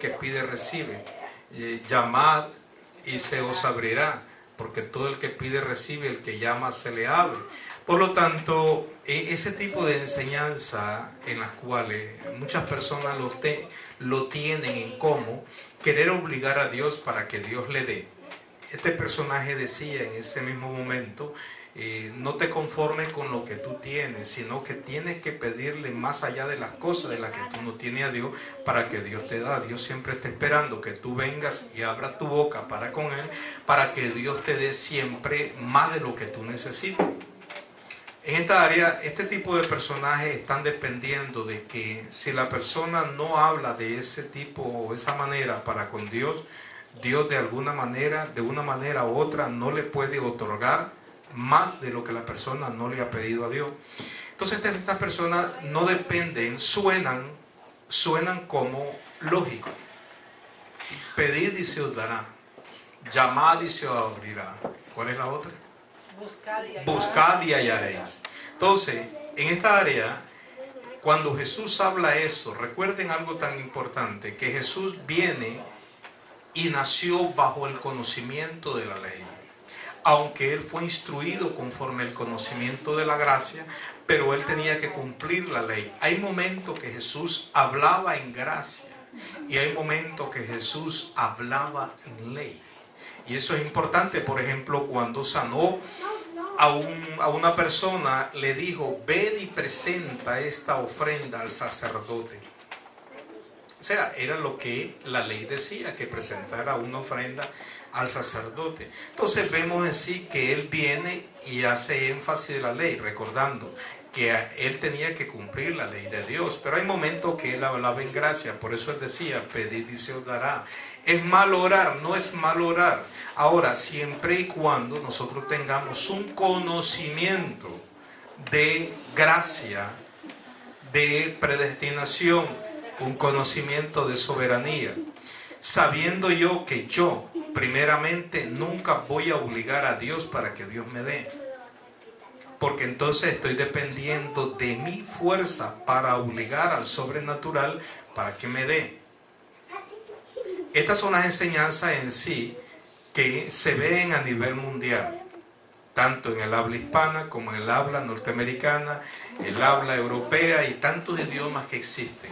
que pide recibe. Llamad y se os abrirá, porque todo el que pide recibe, el que llama se le abre. Por lo tanto, ese tipo de enseñanza en las cuales muchas personas lo tienen en cómo querer obligar a Dios para que Dios le dé. Este personaje decía en ese mismo momento, no te conformes con lo que tú tienes, sino que tienes que pedirle más allá de las cosas de las que tú no tienes a Dios, para que Dios te da. Dios siempre está esperando que tú vengas y abras tu boca para con Él, para que Dios te dé siempre más de lo que tú necesitas. En esta área, este tipo de personajes están dependiendo de que si la persona no habla de ese tipo o esa manera para con Dios, Dios de alguna manera, de una manera u otra, no le puede otorgar más de lo que la persona no le ha pedido a Dios. Entonces estas personas no dependen, suenan como lógico. Pedid y se os dará, llamad y se os abrirá. ¿Cuál es la otra? Buscad y hallaréis. Entonces, en esta área, cuando Jesús habla eso, recuerden algo tan importante, que Jesús viene y nació bajo el conocimiento de la ley. Aunque Él fue instruido conforme el conocimiento de la gracia, pero Él tenía que cumplir la ley. Hay momentos que Jesús hablaba en gracia y hay momentos que Jesús hablaba en ley. Y eso es importante. Por ejemplo, cuando sanó a una persona, le dijo, ved y presenta esta ofrenda al sacerdote. O sea, era lo que la ley decía, que presentara una ofrenda al sacerdote. Entonces vemos en sí que Él viene y hace énfasis de la ley, recordando que Él tenía que cumplir la ley de Dios. Pero hay momentos que Él hablaba en gracia, por eso Él decía, pedid y se os dará. ¿Es mal orar? No es mal orar. Ahora, siempre y cuando nosotros tengamos un conocimiento de gracia, de predestinación, un conocimiento de soberanía, sabiendo yo que yo, primeramente, nunca voy a obligar a Dios para que Dios me dé. Porque entonces estoy dependiendo de mi fuerza para obligar al sobrenatural para que me dé. Estas son las enseñanzas en sí que se ven a nivel mundial, tanto en el habla hispana como en el habla norteamericana, el habla europea y tantos idiomas que existen.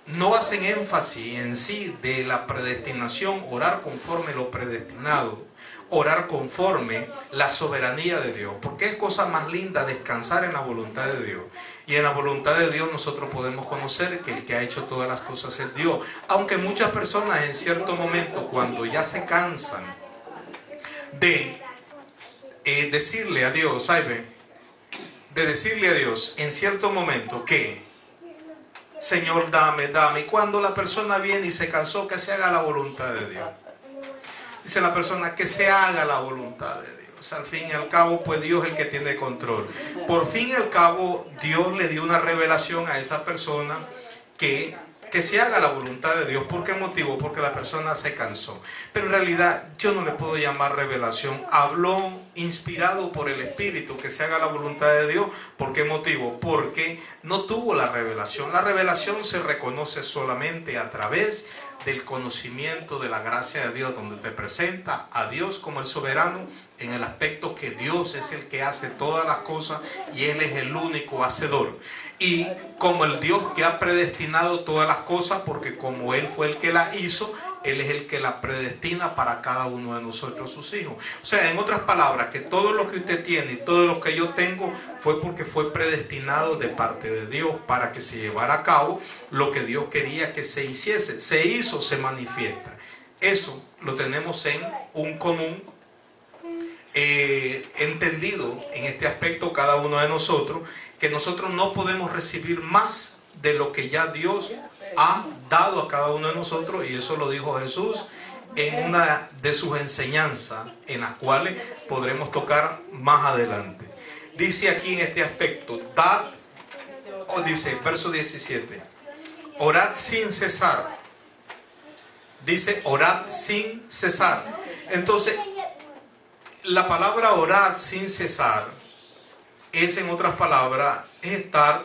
No hacen énfasis en sí de la predestinación, orar conforme lo predestinado, orar conforme la soberanía de Dios, porque es cosa más linda descansar en la voluntad de Dios. Y en la voluntad de Dios nosotros podemos conocer que el que ha hecho todas las cosas es Dios. Aunque muchas personas en cierto momento, cuando ya se cansan de decirle a Dios, ¿sabe? De decirle a Dios en cierto momento que Señor, dame, dame. Y cuando la persona viene y se cansó, que se haga la voluntad de Dios. Dice la persona que se haga la voluntad de Dios. Al fin y al cabo, pues Dios es el que tiene control. Por fin y al cabo, Dios le dio una revelación a esa persona que se haga la voluntad de Dios. ¿Por qué motivo? Porque la persona se cansó. Pero en realidad yo no le puedo llamar revelación. Habló inspirado por el Espíritu que se haga la voluntad de Dios. ¿Por qué motivo? Porque no tuvo la revelación. La revelación se reconoce solamente a través del conocimiento de la gracia de Dios, donde te presenta a Dios como el soberano en el aspecto que Dios es el que hace todas las cosas y Él es el único hacedor. Y como el Dios que ha predestinado todas las cosas, porque como Él fue el que las hizo, Él es el que las predestina para cada uno de nosotros, sus hijos. O sea, en otras palabras, que todo lo que usted tiene y todo lo que yo tengo fue porque fue predestinado de parte de Dios para que se llevara a cabo lo que Dios quería que se hiciese. Se hizo, se manifiesta. Eso lo tenemos en un común entendido en este aspecto cada uno de nosotros, que nosotros no podemos recibir más de lo que ya Dios ha dado a cada uno de nosotros, y eso lo dijo Jesús en una de sus enseñanzas, en las cuales podremos tocar más adelante. Dice aquí en este aspecto, dice, verso 17, orad sin cesar. Dice, orad sin cesar. Entonces, la palabra orar sin cesar es, en otras palabras, es estar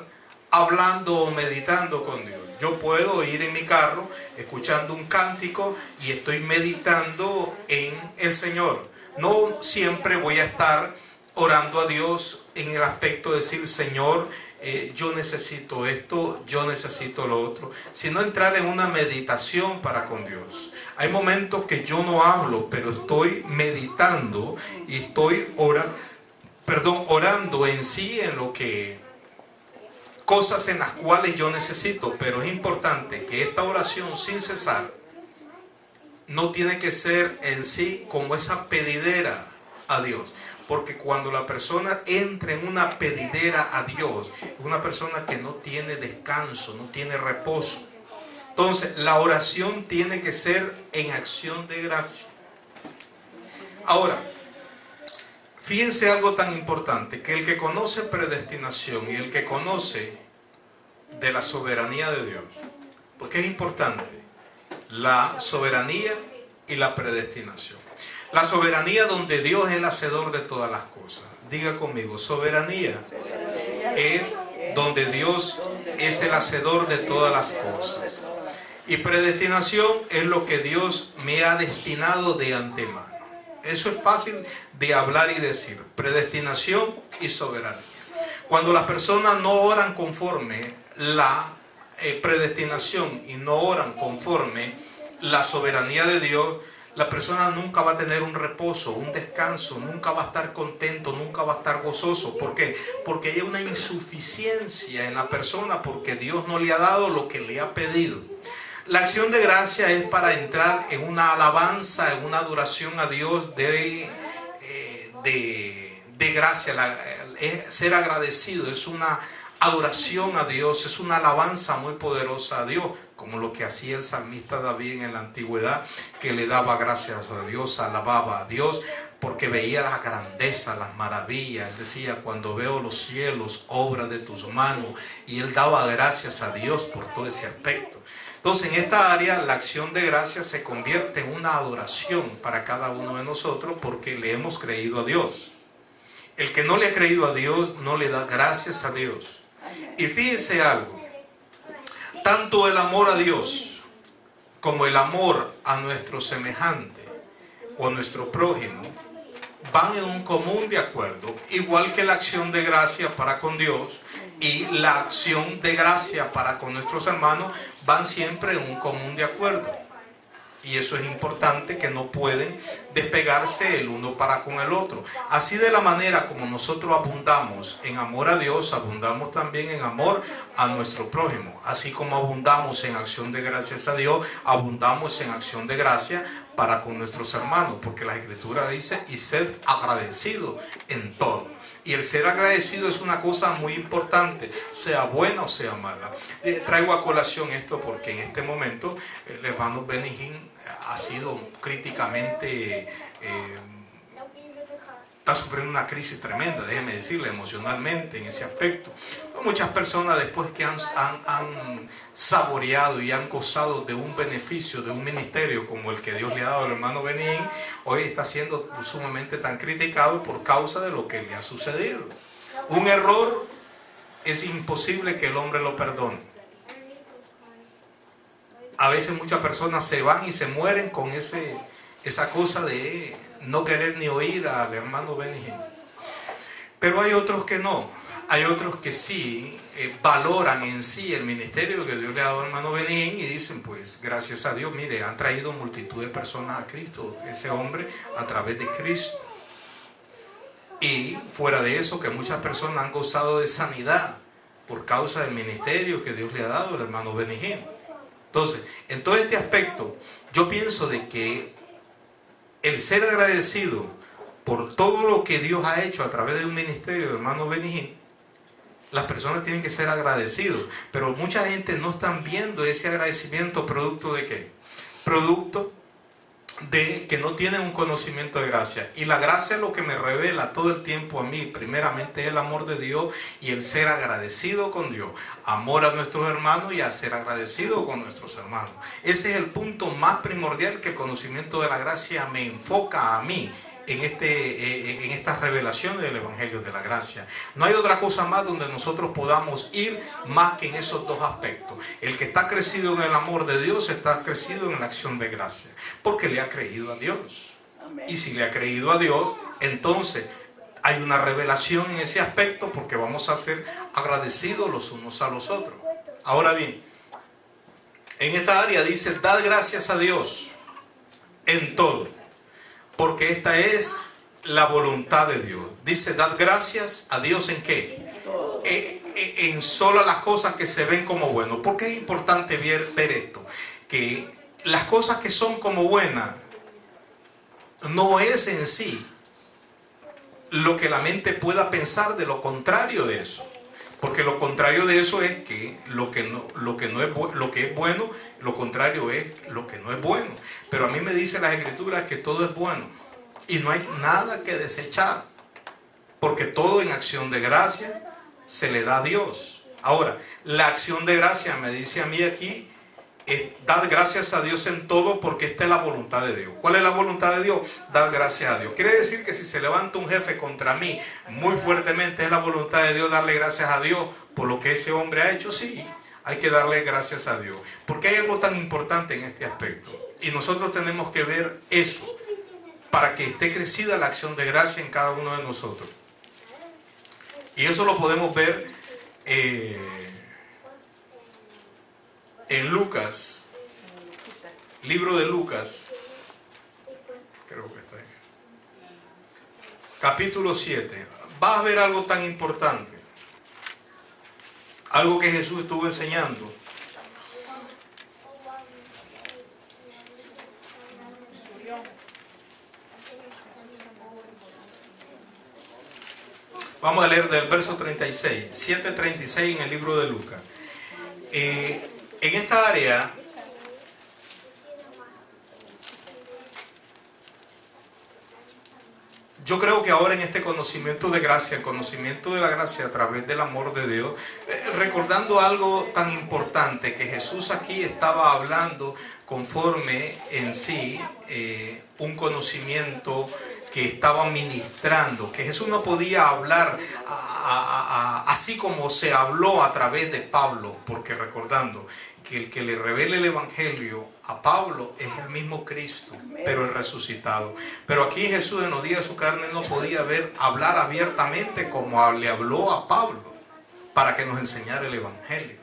hablando o meditando con Dios. Yo puedo ir en mi carro escuchando un cántico y estoy meditando en el Señor. No siempre voy a estar orando a Dios en el aspecto de decir, Señor, yo necesito esto, yo necesito lo otro, sino entrar en una meditación para con Dios. Hay momentos que yo no hablo, pero estoy meditando y estoy orando en sí en lo que, cosas en las cuales yo necesito. Pero es importante que esta oración sin cesar no tiene que ser en sí como esa pedidera a Dios. Porque cuando la persona entra en una pedidera a Dios, es una persona que no tiene descanso, no tiene reposo. Entonces, la oración tiene que ser en acción de gracia. Ahora, fíjense algo tan importante, que el que conoce predestinación y el que conoce de la soberanía de Dios, porque es importante la soberanía y la predestinación. La soberanía donde Dios es el hacedor de todas las cosas. Diga conmigo, soberanía es donde Dios es el hacedor de todas las cosas. Y predestinación es lo que Dios me ha destinado de antemano. Eso es fácil de hablar y decir. Predestinación y soberanía. Cuando las personas no oran conforme la predestinación y no oran conforme la soberanía de Dios, la persona nunca va a tener un reposo, un descanso, nunca va a estar contento, nunca va a estar gozoso. ¿Por qué? Porque hay una insuficiencia en la persona, porque Dios no le ha dado lo que le ha pedido. La acción de gracia es para entrar en una alabanza, en una adoración a Dios de gracia. Es ser agradecido, es una adoración a Dios, es una alabanza muy poderosa a Dios, como lo que hacía el salmista David en la antigüedad, que le daba gracias a Dios, alababa a Dios, porque veía la grandeza, las maravillas. Él decía, cuando veo los cielos, obra de tus manos, y él daba gracias a Dios por todo ese aspecto. Entonces, en esta área, la acción de gracia se convierte en una adoración para cada uno de nosotros, porque le hemos creído a Dios. El que no le ha creído a Dios, no le da gracias a Dios. Y fíjense algo, tanto el amor a Dios como el amor a nuestro semejante o a nuestro prójimo van en un común de acuerdo, igual que la acción de gracia para con Dios y la acción de gracia para con nuestros hermanos van siempre en un común de acuerdo. Y eso es importante, que no pueden despegarse el uno para con el otro. Así, de la manera como nosotros abundamos en amor a Dios, abundamos también en amor a nuestro prójimo. Así como abundamos en acción de gracias a Dios, abundamos en acción de gracia para con nuestros hermanos. Porque la Escritura dice, y sed agradecidos en todo. Y el ser agradecido es una cosa muy importante, sea buena o sea mala. Traigo a colación esto porque en este momento el hermano Benihín ha sido críticamente, está sufriendo una crisis tremenda, déjeme decirle, emocionalmente en ese aspecto. Muchas personas, después que han saboreado y han gozado de un beneficio, de un ministerio como el que Dios le ha dado al hermano Benihín, hoy está siendo sumamente tan criticado por causa de lo que le ha sucedido. Un error es imposible que el hombre lo perdone. A veces muchas personas se van y se mueren con esa cosa de no querer ni oír al hermano Benihín. Pero hay otros que no. Hay otros que sí valoran en sí el ministerio que Dios le ha dado al hermano Benihín y dicen, pues gracias a Dios, mire, han traído multitud de personas a Cristo, ese hombre, a través de Cristo. Y fuera de eso, que muchas personas han gozado de sanidad por causa del ministerio que Dios le ha dado al hermano Benihín. Entonces, en todo este aspecto, yo pienso de que el ser agradecido por todo lo que Dios ha hecho a través de un ministerio del hermano Benihín, las personas tienen que ser agradecidos. Pero mucha gente no están viendo ese agradecimiento producto de ¿qué? Producto de que no tienen un conocimiento de gracia. Y la gracia es lo que me revela todo el tiempo a mí. Primeramente es el amor de Dios y el ser agradecido con Dios. Amor a nuestros hermanos y a ser agradecido con nuestros hermanos. Ese es el punto más primordial que el conocimiento de la gracia me enfoca a mí en estas revelaciones del Evangelio de la Gracia. No hay otra cosa más donde nosotros podamos ir más que en esos dos aspectos. El que está crecido en el amor de Dios está crecido en la acción de gracia, porque le ha creído a Dios. Y si le ha creído a Dios, entonces hay una revelación en ese aspecto, porque vamos a ser agradecidos los unos a los otros. Ahora bien, en esta área dice: dad gracias a Dios en todo, porque esta es la voluntad de Dios. Dice: dad gracias a Dios ¿en qué? En solas las cosas que se ven como buenas. ¿Por qué es importante ver esto? Que las cosas que son como buenas no es en sí lo que la mente pueda pensar de lo contrario de eso. Porque lo contrario de eso es que lo que es bueno, lo contrario es lo que no es bueno. Pero a mí me dice las Escrituras que todo es bueno y no hay nada que desechar, porque todo en acción de gracia se le da a Dios. Ahora, la acción de gracia me dice a mí aquí: dad gracias a Dios en todo, porque esta es la voluntad de Dios. ¿Cuál es la voluntad de Dios? Dar gracias a Dios. Quiere decir que si se levanta un jefe contra mí muy fuertemente, es la voluntad de Dios darle gracias a Dios por lo que ese hombre ha hecho. Sí, hay que darle gracias a Dios, porque hay algo tan importante en este aspecto, y nosotros tenemos que ver eso para que esté crecida la acción de gracia en cada uno de nosotros. Y eso lo podemos ver en Lucas, libro de Lucas, creo que está ahí, capítulo 7. Vas a ver algo tan importante, algo que Jesús estuvo enseñando. Vamos a leer del verso 36, 7:36 en el libro de Lucas. En esta área, yo creo que ahora en este conocimiento de gracia, el conocimiento de la gracia a través del amor de Dios, recordando algo tan importante, que Jesús aquí estaba hablando conforme en sí un conocimiento que estaba ministrando, que Jesús no podía hablar así como se habló a través de Pablo, porque recordando que el que le revela el Evangelio a Pablo es el mismo Cristo, pero el resucitado. Pero aquí Jesús en los días de su carne no podía hablar abiertamente como le habló a Pablo para que nos enseñara el Evangelio.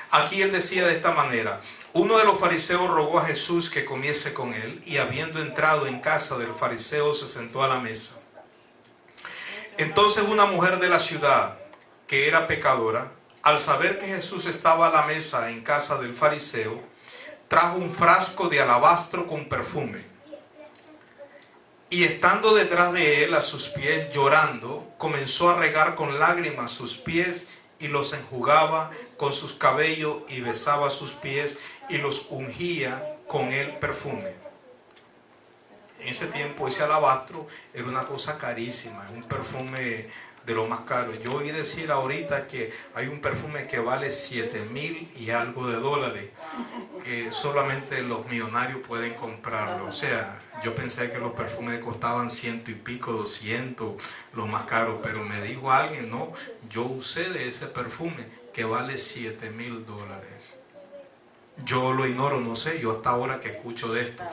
Aquí él decía de esta manera: uno de los fariseos rogó a Jesús que comiese con él, y habiendo entrado en casa del fariseo se sentó a la mesa. Entonces una mujer de la ciudad, que era pecadora, al saber que Jesús estaba a la mesa en casa del fariseo, trajo un frasco de alabastro con perfume, y estando detrás de él a sus pies llorando, comenzó a regar con lágrimas sus pies y los enjugaba con sus cabellos, y besaba sus pies y los ungía con el perfume. En ese tiempo ese alabastro era una cosa carísima, un perfume de lo más caro. Yo oí decir ahorita que hay un perfume que vale 7,000 y algo de dólares, que solamente los millonarios pueden comprarlo. O sea, yo pensé que los perfumes costaban 100 y pico, 200, lo más caro, pero me dijo alguien: no, yo usé de ese perfume que vale 7,000 dólares. Yo lo ignoro, no sé, yo hasta ahora que escucho de esto.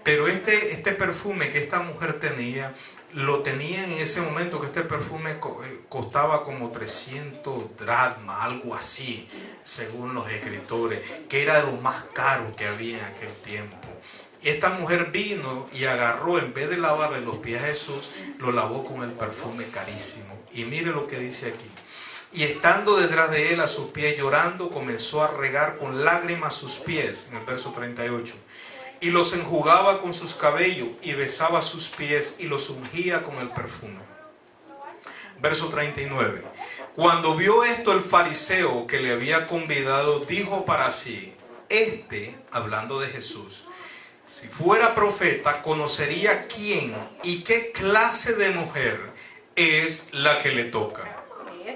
Pero este perfume que esta mujer tenía, lo tenía en ese momento, que este perfume costaba como 300 dracmas, algo así, según los escritores, que era lo más caro que había en aquel tiempo. Y esta mujer vino y agarró, en vez de lavarle los pies a Jesús, lo lavó con el perfume carísimo. Y mire lo que dice aquí: y estando detrás de él a sus pies llorando, comenzó a regar con lágrimas sus pies, en el verso 38, y los enjugaba con sus cabellos, y besaba sus pies, y los ungía con el perfume. Verso 39. Cuando vio esto el fariseo que le había convidado, dijo para sí: hablando de Jesús, si fuera profeta, conocería quién y qué clase de mujer es la que le toca,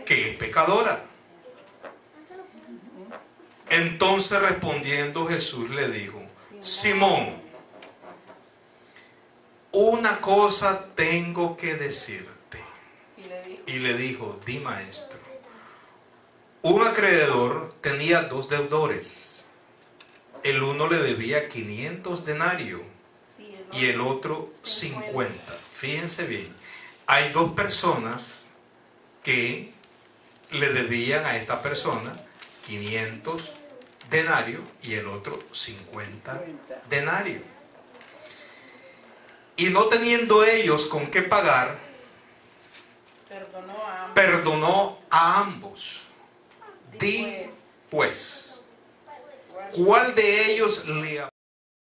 que es pecadora. Entonces respondiendo Jesús le dijo: Simón, una cosa tengo que decirte. Y le dijo, di, maestro. Un acreedor tenía 2 deudores. El uno le debía 500 denarios y el otro 50. Fíjense bien, hay 2 personas que le debían a esta persona 500 denarios y el otro 50 denarios. Y no teniendo ellos con qué pagar, perdonó a ambos. Di pues, ¿cuál de ellos le